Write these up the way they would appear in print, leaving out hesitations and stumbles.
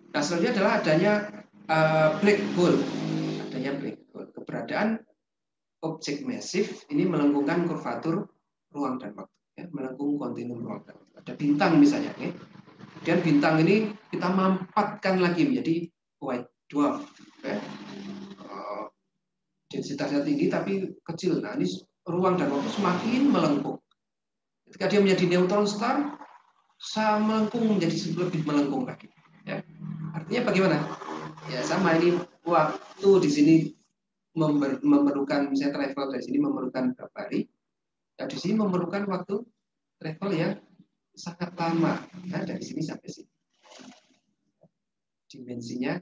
Nah, selanjutnya adalah adanya black hole. Adanya black hole. Keberadaan objek masif ini melengkungkan kurvatur ruang dan waktu. Ya, melengkung kontinum ruang dan waktu. Ada bintang misalnya. Ya. Kemudian bintang ini kita mampatkan lagi menjadi white dwarf. Ya. Densitasnya tinggi tapi kecil. Nah, ini ruang dan waktu semakin melengkung. Ketika dia menjadi neutron star, melengkung menjadi lebih melengkung lagi. Ya. Artinya bagaimana? Ya sama, ini waktu di sini memerlukan, misalnya travel dari sini memerlukan berapa hari, ya di sini memerlukan waktu travel yang sangat lama, ya, dari sini sampai sini. Dimensinya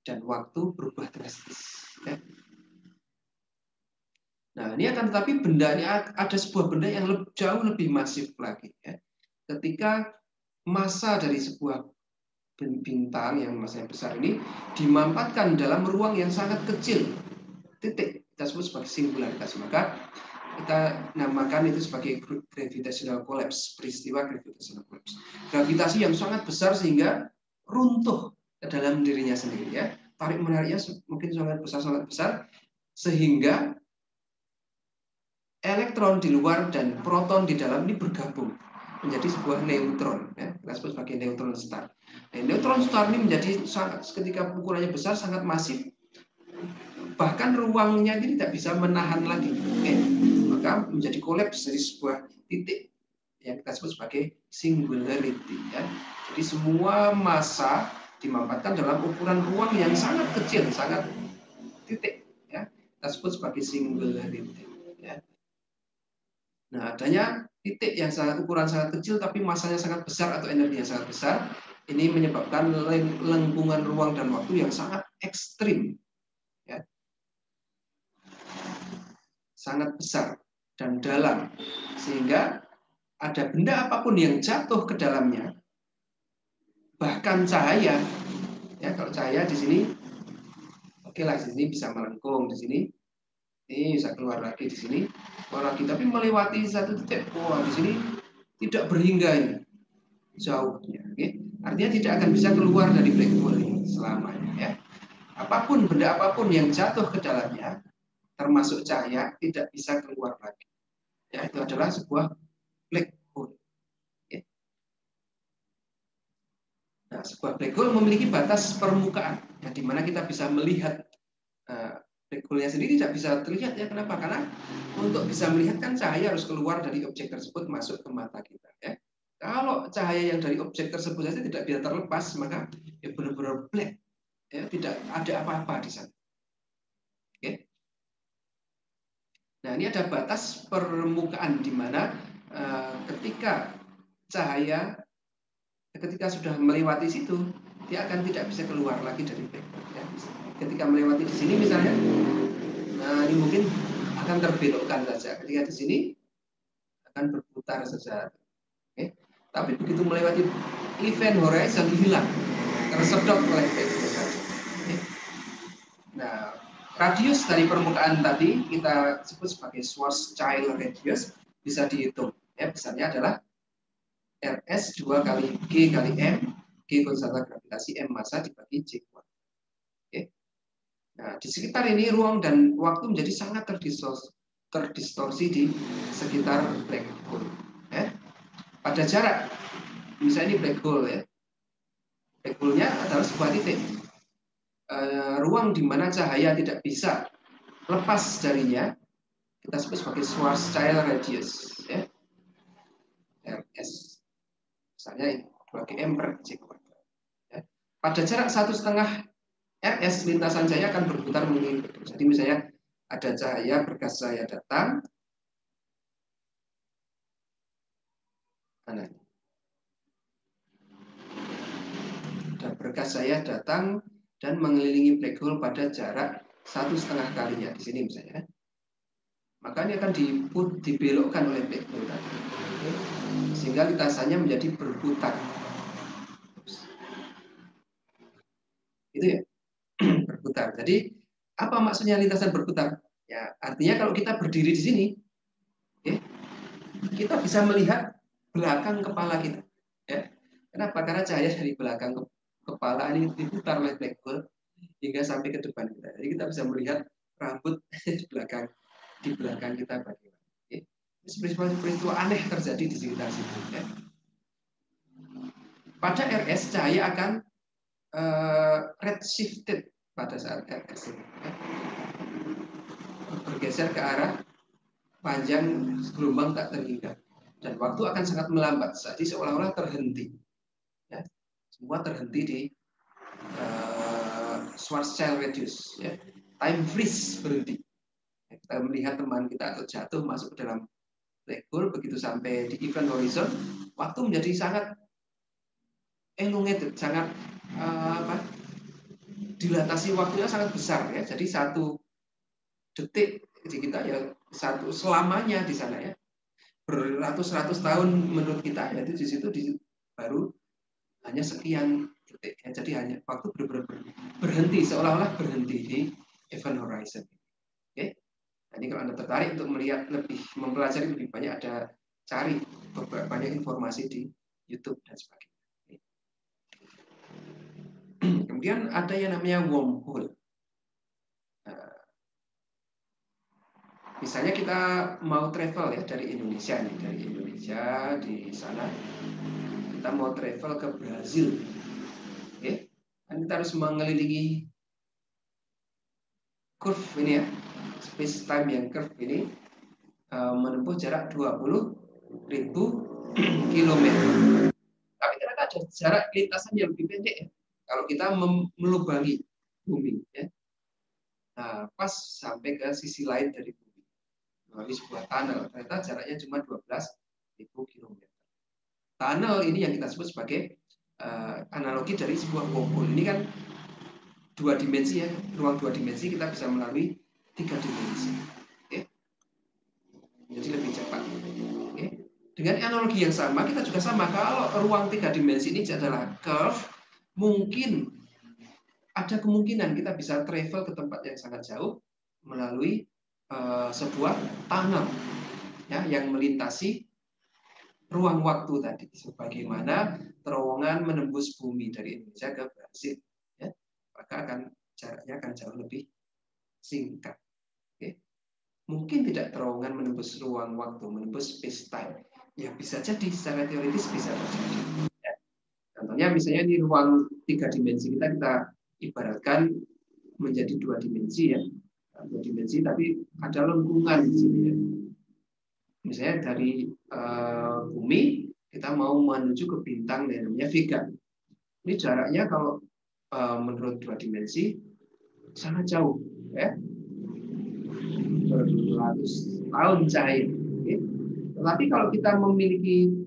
dan waktu berubah drastis. Ya. Nah, ini akan tetapi bendanya ada sebuah benda yang jauh lebih masif lagi. Ya. Ketika massa dari sebuah bintang yang masanya besar ini dimampatkan dalam ruang yang sangat kecil, titik, kita sebut sebagai singularitas, maka kita namakan itu sebagai gravitational collapse, peristiwa gravitational collapse. Gravitasi yang sangat besar sehingga runtuh ke dalam dirinya sendiri, ya. Tarik menariknya mungkin sangat besar sehingga elektron di luar dan proton di dalam ini bergabung menjadi sebuah neutron, ya. Kita sebut sebagai neutron star. Nah, neutron star ini menjadi sangat, ketika ukurannya besar, sangat masif, bahkan ruangnya ini tidak bisa menahan lagi. Oke. Maka menjadi kolaps dari sebuah titik yang kita sebut sebagai singularity. Ya. Jadi semua massa dimampatkan dalam ukuran ruang yang sangat kecil, sangat titik. Ya. Kita sebut sebagai singularity. Ya. Nah, adanya titik yang ukuran sangat kecil tapi massanya sangat besar atau energinya sangat besar, ini menyebabkan lengkungan ruang dan waktu yang sangat ekstrim. Ya. Sangat besar dan dalam, sehingga ada benda apapun yang jatuh ke dalamnya, bahkan cahaya, ya kalau cahaya di sini, oke lah, di sini bisa melengkung, di sini ini bisa keluar lagi, di sini keluar lagi, tapi melewati satu titik, wah di sini tidak berhingga ini jauhnya, oke? Artinya tidak akan bisa keluar dari black hole ini selamanya, ya. Apapun, benda apapun yang jatuh ke dalamnya, termasuk cahaya, tidak bisa keluar lagi. Ya, itu adalah sebuah black hole. Nah, sebuah black hole memiliki batas permukaan, ya, di mana kita bisa melihat black hole-nya sendiri tidak bisa terlihat, ya. Kenapa? Karena untuk bisa melihat kan cahaya harus keluar dari objek tersebut masuk ke mata kita. Ya. Kalau cahaya yang dari objek tersebut saja tidak bisa terlepas, maka ya benar-benar black, ya, tidak ada apa-apa di sana. Oke. Nah, ini ada batas permukaan di mana ketika cahaya, ketika sudah melewati situ, dia akan tidak bisa keluar lagi dari black hole. Ya. Ketika melewati di sini misalnya, nah ini mungkin akan terbelokkan saja. Ketika di sini akan berputar saja. Oke. Tapi begitu melewati event horizon, hilang, tersedot oleh black hole. Oke. Nah, radius dari permukaan tadi kita sebut sebagai Schwarzschild radius, bisa dihitung. Ya, besarnya adalah Rs 2 kali G kali M, G konstanta gravitasi, M massa dibagi J kuadrat. Oke. Nah, di sekitar ini ruang dan waktu menjadi sangat terdistorsi di sekitar black hole. Ya. Pada jarak, misalnya ini black hole, ya. Black hole-nya adalah sebuah titik. Ruang di mana cahaya tidak bisa lepas darinya, kita sebut sebagai Schwarzschild radius. Ya. Rs. Misalnya ini 2GM per J kuadrat. Ya. Pada jarak 1,5 RS, lintasan cahaya akan berputar mengelilingi. Jadi misalnya ada cahaya, berkas cahaya datang, ada berkas cahaya datang dan mengelilingi black hole pada jarak 1,5 kalinya di sini misalnya. Maka ini akan dibelokkan oleh black hole tadi, sehingga lintasannya menjadi berputar. Itu ya, berputar. Jadi apa maksudnya lintasan berputar? Ya, artinya kalau kita berdiri di sini, ya, kita bisa melihat belakang kepala kita. Ya. Kenapa? Karena cahaya dari belakang kepala ini diputar oleh black hole hingga sampai ke depan kita. Jadi kita bisa melihat rambut di belakang kita bagaimana. Oke. Peristiwa aneh terjadi di sekitar situ. Ya. Pada RS cahaya akan redshifted pada saat RS ini. Ya. Bergeser ke arah panjang gelombang tak terhingga. Dan waktu akan sangat melambat. Jadi seolah-olah terhenti. Ya. Semua terhenti di Schwarzschild radius. Ya. Time freeze berhenti. Kita melihat teman kita atau jatuh masuk ke dalam black hole, begitu sampai di event horizon, waktu menjadi sangat elongated, sangat dilatasi waktunya sangat besar ya. Jadi 1 detik di kita ya selamanya di sana ya. Beratus-ratus tahun menurut kita yaitu di situ baru hanya sekian detik ya. Jadi hanya waktu berhenti seolah-olah berhenti di event horizon. Oke. Jadi kalau Anda tertarik untuk melihat lebih, mempelajari lebih banyak, ada cari banyak informasi di YouTube dan sebagainya. Kemudian ada yang namanya wormhole. Misalnya kita mau travel ya dari Indonesia nih, dari Indonesia di sana kita mau travel ke Brazil, oke? Dan kita harus mengelilingi curve ini ya, space time yang curve ini menempuh jarak 20.000 kilometer. Tapi ternyata ada jarak lintasan yang lebih pendek ya. Kalau kita melubangi bumi, ya. Nah, pas sampai ke sisi lain dari bumi melalui sebuah tunnel, ternyata jaraknya cuma 12.000 kilometer. Tunnel ini yang kita sebut sebagai analogi dari sebuah wormhole. Ini kan 2 dimensi ya, ruang 2 dimensi kita bisa melalui 3 dimensi. Oke. Jadi lebih cepat. Oke. Dengan analogi yang sama, kita juga sama. Kalau ruang 3 dimensi ini adalah curve, mungkin ada kemungkinan kita bisa travel ke tempat yang sangat jauh melalui sebuah tunnel ya, yang melintasi ruang waktu tadi, sebagaimana terowongan menembus bumi dari Indonesia ke Brasil, ya, maka jaraknya akan jauh lebih singkat. Oke. Mungkin tidak terowongan menembus ruang waktu, menembus space time, ya bisa jadi secara teoritis bisa terjadi. Ya. Contohnya misalnya di ruang 3 dimensi kita ibaratkan menjadi 2 dimensi ya, 2 dimensi tapi ada lengkungan di sini ya. Misalnya dari bumi kita mau menuju ke bintang yang namanya Vega. Ini jaraknya kalau menurut 2 dimensi sangat jauh ya, beratus tahun cahaya. Okay. Tetapi kalau kita memiliki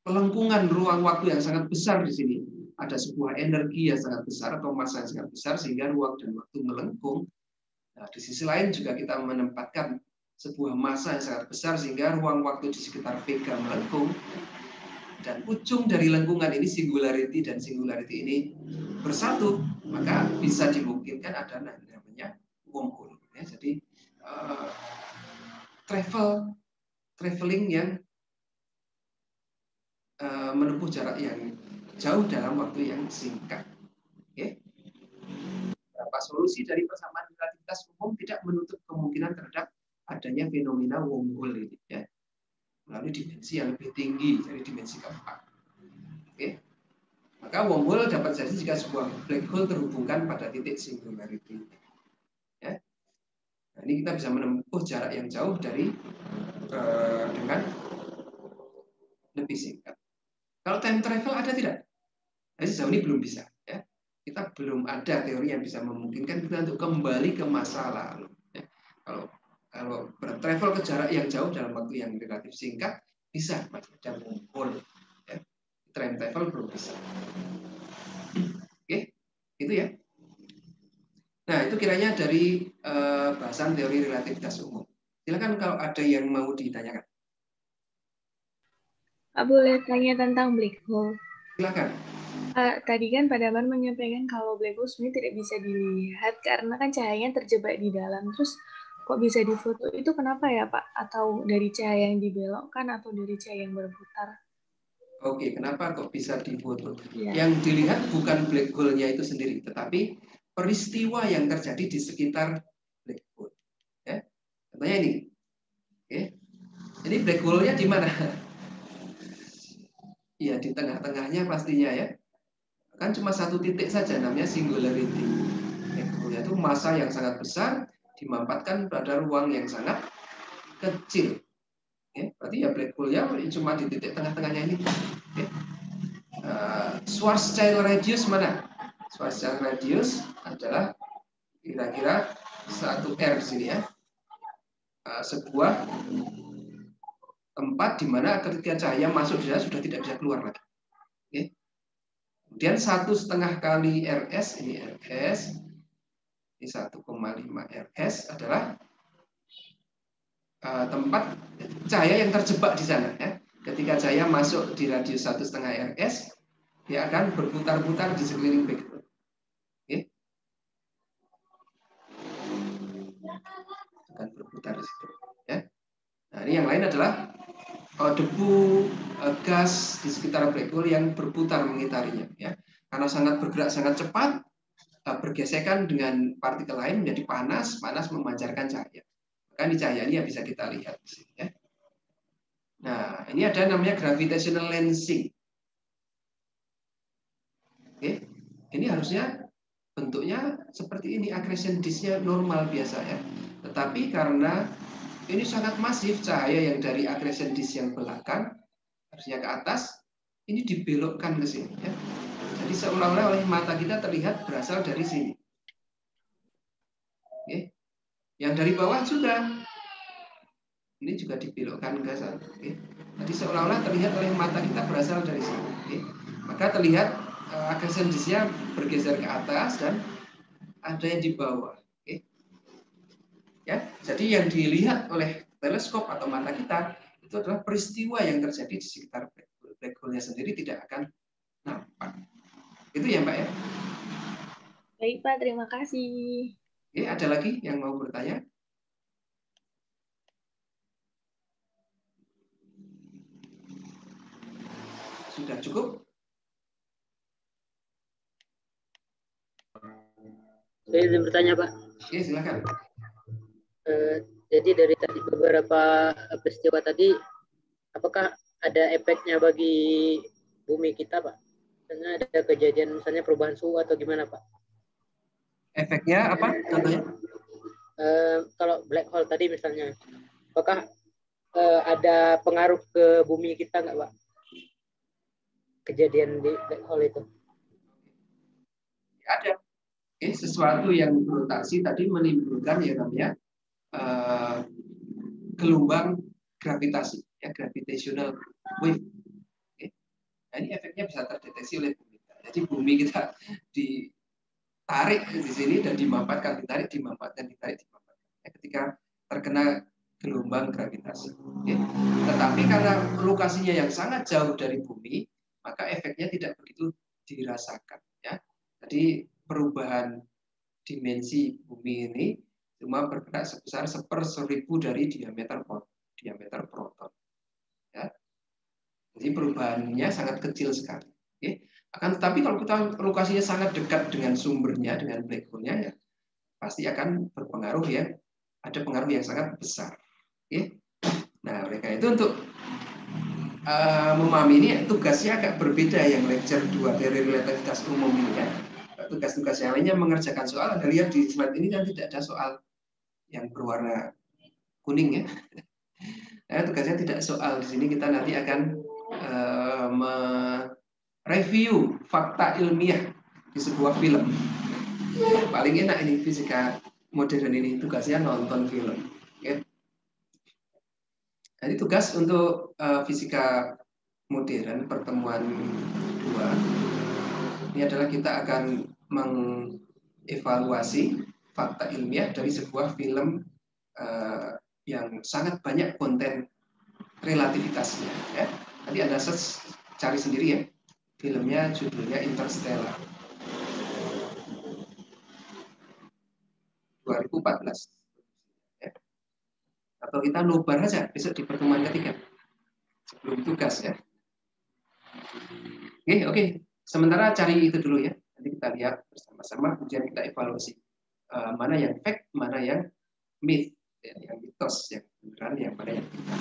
lengkungan ruang waktu yang sangat besar di sini, ada sebuah energi yang sangat besar atau massa yang sangat besar sehingga ruang dan waktu melengkung. Nah, di sisi lain juga kita menempatkan sebuah massa yang sangat besar sehingga ruang waktu di sekitar Vega melengkung. Dan ujung dari lengkungan ini singularity dan singularity ini bersatu, maka bisa dimungkinkan ada namanya wormhole. Ya, jadi traveling yang menempuh jarak yang jauh dalam waktu yang singkat. Oke. Beberapa solusi dari persamaan relativitas umum tidak menutup kemungkinan terhadap adanya fenomena wormhole ini, ya, melalui dimensi yang lebih tinggi, dari dimensi keempat. Oke. Maka wormhole dapat jadi jika sebuah black hole terhubungkan pada titik singularity. Ya. Nah, ini kita bisa menempuh jarak yang jauh dengan lebih singkat. Kalau time travel ada tidak? Nah, sejauh ini belum bisa. Ya. Kita belum ada teori yang bisa memungkinkan kita untuk kembali ke masa lalu. Ya. Kalau bertravel ke jarak yang jauh dalam waktu yang relatif singkat, bisa macam wormhole. Ya. Time travel belum bisa. Oke, itu ya. Nah, itu kiranya dari bahasan teori relativitas umum. Silakan kalau ada yang mau ditanyakan. Boleh tanya tentang black hole? Silakan. Tadi kan Pak Daman menyampaikan kalau black hole sebenarnya tidak bisa dilihat karena kan cahayanya terjebak di dalam. Terus kok bisa difoto itu kenapa ya Pak? Atau dari cahaya yang dibelokkan atau dari cahaya yang berputar? Oke, kenapa kok bisa difoto? Ya. Yang dilihat bukan black hole-nya itu sendiri, tetapi peristiwa yang terjadi di sekitar black hole. Ya. Contohnya ini. Oke. Ini black hole-nya di mana? Iya, di tengah-tengahnya pastinya ya. Kan cuma satu titik saja, namanya singularity. Black hole itu massa yang sangat besar dimampatkan pada ruang yang sangat kecil. Ya, berarti ya black hole-nya cuma di titik tengah-tengahnya ini. Ya. Schwarzschild radius mana? Schwarzschild radius adalah kira-kira 1R di sini ya. Sebuah tempat di mana ketika cahaya masuk di sana sudah tidak bisa keluar lagi. Oke. Kemudian 1,5 kali RS, ini RS, ini 1,5 RS adalah tempat cahaya yang terjebak di sana. Ya. Ketika cahaya masuk di radius 1,5 RS, dia akan berputar-putar di sekeliling black hole. Oke. Akan berputar di situ. Ya. Nah, ini yang lain adalah debu, gas di sekitar black hole yang berputar mengitarinya, ya. Karena sangat bergerak sangat cepat, bergesekan dengan partikel lain menjadi panas, panas memancarkan cahaya. Maka di cahaya ini ya bisa kita lihat, ya. Nah, ini ada namanya gravitational lensing. Oke, ini harusnya bentuknya seperti ini, accretion disk-nya normal biasa ya. Tetapi karena ini sangat masif cahaya yang dari accretion disk yang belakang harusnya ke atas, ini dibelokkan ke sini ya. Jadi seolah-olah oleh mata kita terlihat berasal dari sini. Oke. Yang dari bawah juga ini juga dibelokkan ke sana. Oke. Jadi seolah-olah terlihat oleh mata kita berasal dari sini. Oke. Maka terlihat accretion disk-nya bergeser ke atas dan ada yang di bawah. Oke. Ya, jadi yang dilihat oleh teleskop atau mata kita itu adalah peristiwa yang terjadi di sekitar black hole-nya sendiri tidak akan nampak. Itu ya, Mbak ya. Baik, Pak. Terima kasih. Oke, ada lagi yang mau bertanya? Sudah cukup? Saya ingin bertanya, Pak. Oke, silakan. Jadi dari tadi beberapa peristiwa tadi, apakah ada efeknya bagi bumi kita, Pak? Karena ada kejadian misalnya perubahan suhu atau gimana, Pak? Efeknya apa? Contohnya? Kalau black hole tadi misalnya, apakah ada pengaruh ke bumi kita nggak, Pak? Kejadian di black hole itu? Ada. Oke, sesuatu yang berotasi tadi menimbulkan yang namanya gelombang gravitasi, ya, gravitational wave. Oke. Nah, ini efeknya bisa terdeteksi oleh bumi kita. Jadi bumi kita ditarik di sini dan dimampatkan, ditarik, dimampatkan, ditarik, dimampatkan. Ya, ketika terkena gelombang gravitasi. Oke. Tetapi karena lokasinya yang sangat jauh dari bumi, maka efeknya tidak begitu dirasakan. Ya. Jadi perubahan dimensi bumi ini cuma bergerak sebesar 1/1000 dari diameter proton. Ya. Jadi perubahannya sangat kecil sekali. Oke. Akan tetapi kalau kita lokasinya sangat dekat dengan sumbernya, dengan black hole-nya, ya pasti akan berpengaruh ya, ada pengaruh yang sangat besar. Oke. Nah, oleh karena itu untuk memahami ini tugasnya agak berbeda yang lecture 2 dari relativitas umum ini ya. Tugas-tugas yang lainnya mengerjakan soal. Anda lihat di slide ini kan tidak ada soal yang berwarna kuning ya. Nah, tugasnya tidak soal. Di sini kita nanti akan mereview fakta ilmiah di sebuah film. Paling enak ini fisika modern ini, tugasnya nonton film. Ya. Jadi tugas untuk fisika modern pertemuan 2 ini adalah kita akan mengevaluasi fakta ilmiah dari sebuah film yang sangat banyak konten relativitasnya. Ya. Nanti Anda search, cari sendiri ya. Filmnya judulnya Interstellar 2014. Ya. Atau kita nobar aja besok di pertemuan ketiga sebelum tugas ya. Oke. Sementara cari itu dulu ya. Nanti kita lihat bersama-sama, kemudian kita evaluasi mana yang fact, mana yang myth, ya, yang mitos, yang beneran, yang mana yang tidak.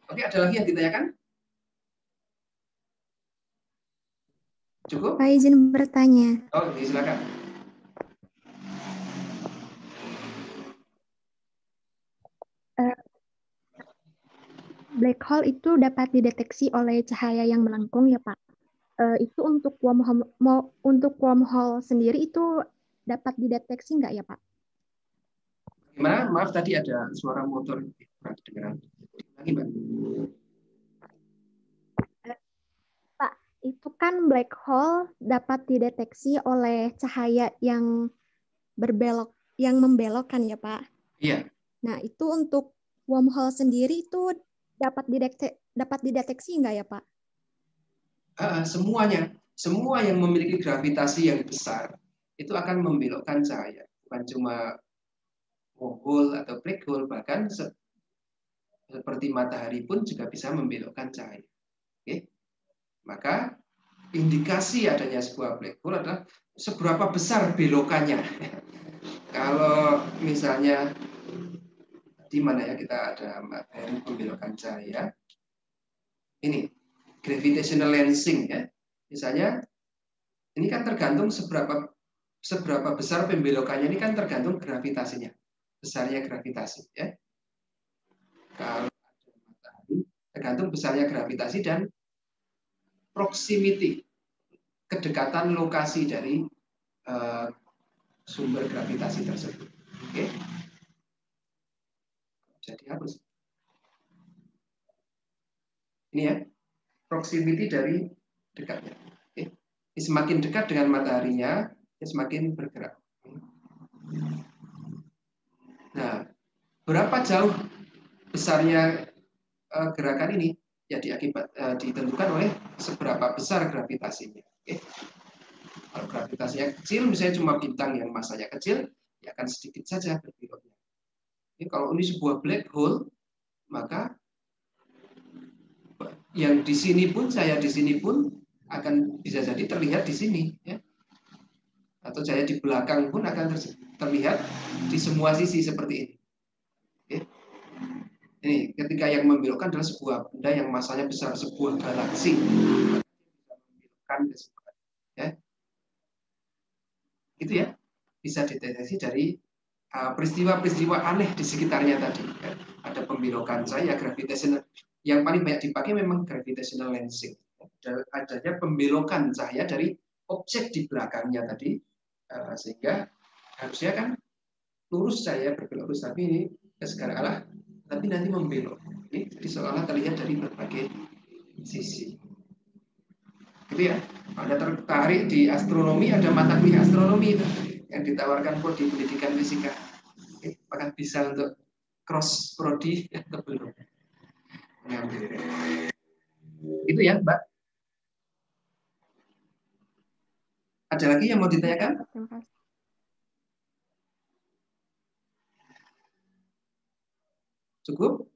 Oke, ada lagi yang ditanyakan? Cukup? Pak, izin bertanya. Oh, silakan. Black hole itu dapat dideteksi oleh cahaya yang melengkung ya Pak. Itu untuk wormhole sendiri itu dapat dideteksi nggak ya Pak? Gimana? Maaf tadi ada suara motor kurang kedengaran. Lagi Mbak. Pak, itu kan black hole dapat dideteksi oleh cahaya yang membelokkan ya Pak. Iya. Nah, itu untuk wormhole sendiri itu dapat dideteksi nggak ya Pak? Semuanya, semua yang memiliki gravitasi yang besar itu akan membelokkan cahaya. Bukan cuma wormhole atau black hole, bahkan seperti matahari pun juga bisa membelokkan cahaya. Oke? Maka indikasi adanya sebuah black hole adalah seberapa besar belokannya. Kalau misalnya di mana ya kita ada materi pembelokan cahaya, ini gravitational lensing ya. Misalnya ini kan tergantung seberapa besar pembelokannya, ini kan tergantung gravitasinya, besarnya gravitasi ya. Kalau ada matahari tergantung besarnya gravitasi dan proximity, kedekatan lokasi dari sumber gravitasi tersebut. Oke. Jadi harus ini ya, proximity dari dekatnya. Oke. Ini semakin dekat dengan mataharinya, semakin bergerak. Nah, berapa jauh besarnya gerakan ini? Ya ditentukan oleh seberapa besar gravitasinya. Oke. Kalau gravitasinya kecil, misalnya cuma bintang yang masanya kecil, ya akan sedikit saja berbeloknya. Kalau ini sebuah black hole, maka yang di sini pun, saya di sini pun akan bisa jadi terlihat di sini, ya. Atau saya di belakang pun akan terlihat di semua sisi seperti ini. Oke. Ini ketika yang membelokkan adalah sebuah benda yang masanya besar, sebuah galaksi. Membelokkan ya. Itu ya, bisa dideteksi dari peristiwa-peristiwa aneh di sekitarnya tadi. Ya. Ada pembelokan cahaya, gravitational. Yang paling banyak dipakai memang gravitational lensing. Adanya pembelokan cahaya dari objek di belakangnya tadi, sehingga harusnya kan lurus cahaya berbelok lurus, tapi ini ke segala arah, tapi nanti membelok. Ini jadi seolah terlihat dari berbagai sisi. Gitu ya. Anda tertarik di astronomi, ada mata kuliah astronomi itu yang ditawarkan kok di pendidikan fisika. Apakah bisa untuk cross prodi atau belum? Itu ya, Mbak. Ada lagi yang mau ditanyakan? Cukup?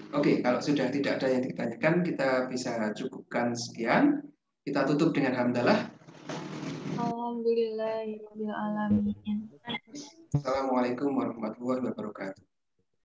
Oke, kalau sudah tidak ada yang ditanyakan, kita bisa cukupkan sekian. Kita tutup dengan hamdalah. Alhamdulillahirabbil alamin. Assalamualaikum warahmatullahi wabarakatuh.